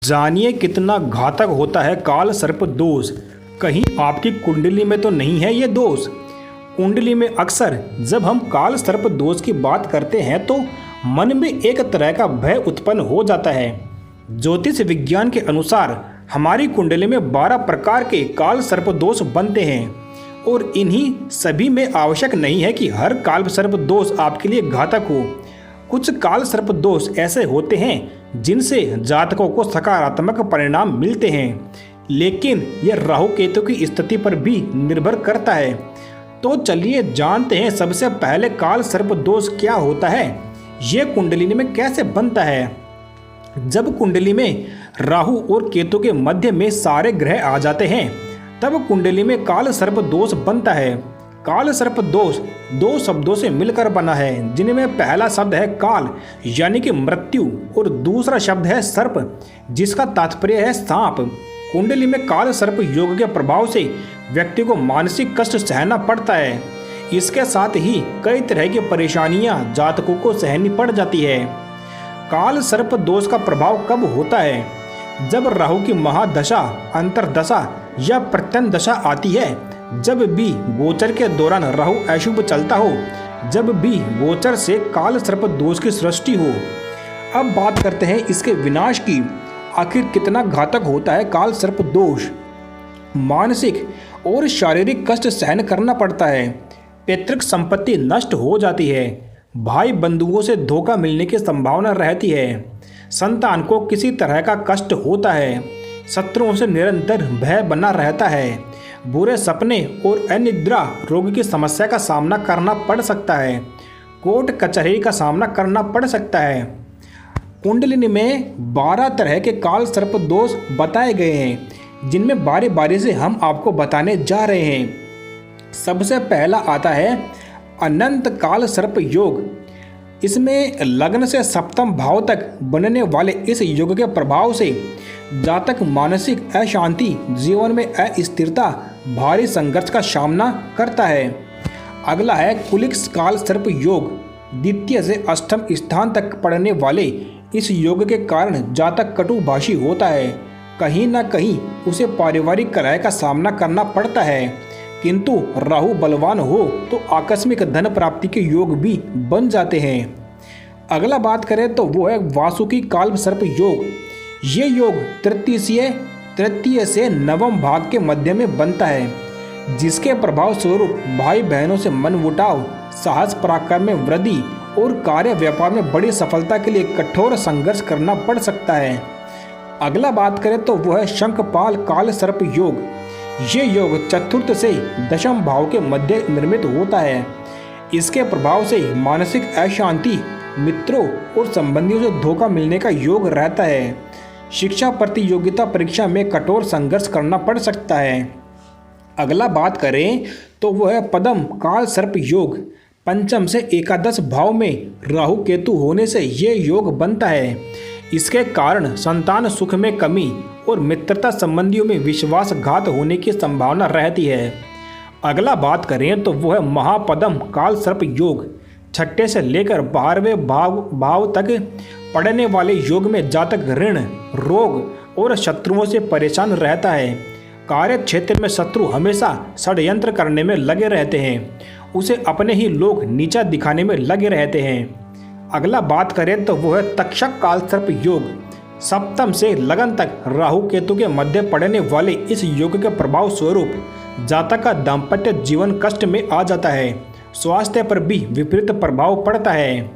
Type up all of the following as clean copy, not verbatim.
जानिए कितना घातक होता है काल सर्प दोष। कहीं आपकी कुंडली में तो नहीं है ये दोष। कुंडली में अक्सर जब हम काल सर्प दोष की बात करते हैं तो मन में एक तरह का भय उत्पन्न हो जाता है। ज्योतिष विज्ञान के अनुसार हमारी कुंडली में 12 प्रकार के काल सर्प दोष बनते हैं और इन्हीं सभी में आवश्यक नहीं है कि हर काल सर्प दोष आपके लिए घातक हो। कुछ काल सर्प दोष ऐसे होते हैं जिनसे जातकों को सकारात्मक परिणाम मिलते हैं, लेकिन यह राहु केतु की स्थिति पर भी निर्भर करता है। तो चलिए जानते हैं सबसे पहले काल सर्प दोष क्या होता है, ये कुंडली में कैसे बनता है। जब कुंडली में राहु और केतु के मध्य में सारे ग्रह आ जाते हैं तब कुंडली में काल सर्प दोष बनता है। काल सर्प दोष दो शब्दों से मिलकर बना है, जिनमें पहला शब्द है काल यानी कि मृत्यु और दूसरा शब्द है सर्प जिसका तात्पर्य है सांप। कुंडली में काल सर्प योग के प्रभाव से व्यक्ति को मानसिक कष्ट सहना पड़ता है। इसके साथ ही कई तरह की परेशानियां जातकों को सहनी पड़ जाती है। काल सर्प दोष का प्रभाव कब होता है? जब राहु की महादशा, अंतरदशा या प्रत्यंत दशा आती है, जब भी गोचर के दौरान राहु अशुभ चलता हो, जब भी गोचर से काल सर्प दोष की सृष्टि हो। अब बात करते हैं इसके विनाश की। आखिर कितना घातक होता है काल सर्प दोष? मानसिक और शारीरिक कष्ट सहन करना पड़ता है, पैतृक संपत्ति नष्ट हो जाती है, भाई बंधुओं से धोखा मिलने की संभावना रहती है, संतान को किसी तरह का कष्ट होता है, शत्रुओं से निरंतर भय बना रहता है, बुरे सपने और अनिद्रा रोग की समस्या का सामना करना पड़ सकता है, कोर्ट कचहरी का सामना करना पड़ सकता है। कुंडलिनी में 12 तरह के काल सर्प दोष बताए गए हैं, जिनमें बारी बारी से हम आपको बताने जा रहे हैं। सबसे पहला आता है अनंत काल सर्प योग। इसमें लग्न से सप्तम भाव तक बनने वाले इस योग के प्रभाव से जातक मानसिक अशांति, जीवन में अस्थिरता, भारी संघर्ष का सामना करता है। अगला है कुलिक काल सर्प योग। द्वितीय से अष्टम स्थान तक पड़ने वाले इस योग के कारण जातक कटुभाषी होता है। कहीं ना कहीं उसे पारिवारिक कलह का सामना करना पड़ता है, किंतु राहु बलवान हो तो आकस्मिक धन प्राप्ति के योग भी बन जाते हैं। अगला बात करें तो वो है वासुकी काल सर्प योग। ये योग तृतीय से नवम भाग के मध्य में बनता है, जिसके प्रभाव स्वरूप भाई बहनों से मनमुटाव, साहस पराक्रम में वृद्धि और कार्य व्यापार में बड़ी सफलता के लिए कठोर संघर्ष करना पड़ सकता है। अगला बात करें तो वो है शंखपाल काल सर्प योग। ये योग चतुर्थ से दशम भाव के मध्य निर्मित होता है। इसके प्रभाव से मानसिक अशांति, मित्रों और संबंधियों से धोखा मिलने का योग रहता है। शिक्षा प्रतियोगिता परीक्षा में कठोर संघर्ष करना पड़ सकता है। अगला बात करें तो वह है पद्म काल सर्प योग। पंचम से एकादश भाव में राहु केतु होने से ये योग बनता है। इसके कारण संतान सुख में कमी और मित्रता संबंधियों में विश्वासघात होने की संभावना रहती है। अगला बात करें तो वह है महापद्म काल सर्प योग। छठे से लेकर 12वें भाव तक पड़ने वाले योग में जातक ऋण, रोग और शत्रुओं से परेशान रहता है। कार्य क्षेत्र में शत्रु हमेशा षड्यंत्र करने में लगे रहते हैं, उसे अपने ही लोग नीचा दिखाने में लगे रहते हैं। अगला बात करें तो वह है तक्षक काल सर्प योग। सप्तम से लगन तक राहु केतु के मध्य पड़ने वाले इस योग के प्रभाव स्वरूप जातक का दाम्पत्य जीवन कष्ट में आ जाता है, स्वास्थ्य पर भी विपरीत प्रभाव पड़ता है।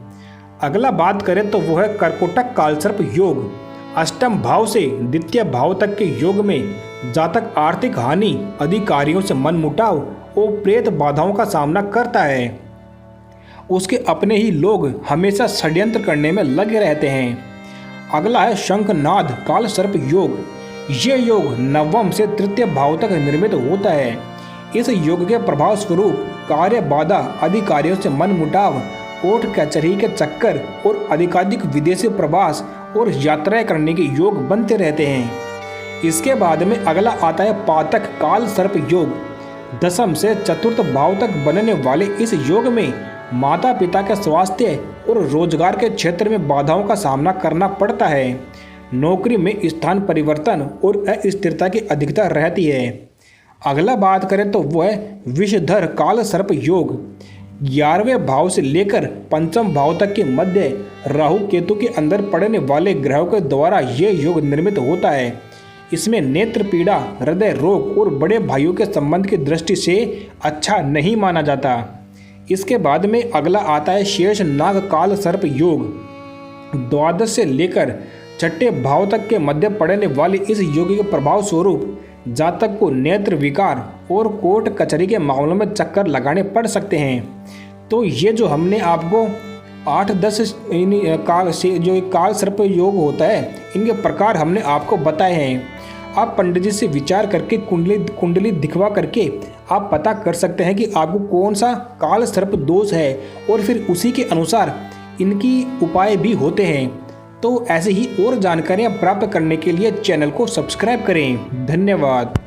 अगला बात करें तो वह है कर्कोटक काल सर्प योग। अष्टम भाव से द्वितीय भाव तक के योग में जातक आर्थिक हानि, अधिकारियों से मनमुटाव और प्रेत बाधाओं का सामना करता है। उसके अपने ही लोग हमेशा षड्यंत्र करने में लगे रहते हैं। अगला है शंखनाद काल सर्प योग। ये योग नवम से तृतीय भाव तक निर्मित होता है। इस योग के प्रभाव स्वरूप कार्य बाधा, अधिकारियों से मनमुटाव, कोर्ट कचहरी के चक्कर और अधिकाधिक विदेशी प्रवास और यात्राएं करने के योग बनते रहते हैं। इसके बाद में अगला आता है पातक काल सर्प योग। दशम से चतुर्थ भाव तक बनने वाले इस योग में माता पिता के स्वास्थ्य और रोजगार के क्षेत्र में बाधाओं का सामना करना पड़ता है। नौकरी में स्थान परिवर्तन और अस्थिरता की अधिकता रहती है। अगला बात करें तो वह विषधर काल सर्प योग। 11वें भाव से लेकर 5वें भाव तक के मध्य राहु केतु के अंदर पड़ने वाले ग्रहों के द्वारा यह योग निर्मित होता है। इसमें नेत्र पीड़ा, हृदय रोग और बड़े भाइयों के संबंध की दृष्टि से अच्छा नहीं माना जाता। इसके बाद में अगला आता है शेष नाग काल सर्प योग। 12 से लेकर 6ठे भाव तक के मध्य पड़ने वाले इस योग के प्रभाव स्वरूप जातक को नेत्र विकार और कोर्ट कचहरी के मामलों में चक्कर लगाने पड़ सकते हैं। तो ये जो हमने आपको 8-10 काल से जो काल सर्प योग होता है, इनके प्रकार हमने आपको बताए हैं। आप पंडित जी से विचार करके कुंडली दिखवा करके आप पता कर सकते हैं कि आपको कौन सा काल सर्प दोष है और फिर उसी के अनुसार इनकी उपाय भी होते हैं। तो ऐसे ही और जानकारियाँ प्राप्त करने के लिए चैनल को सब्सक्राइब करें। धन्यवाद।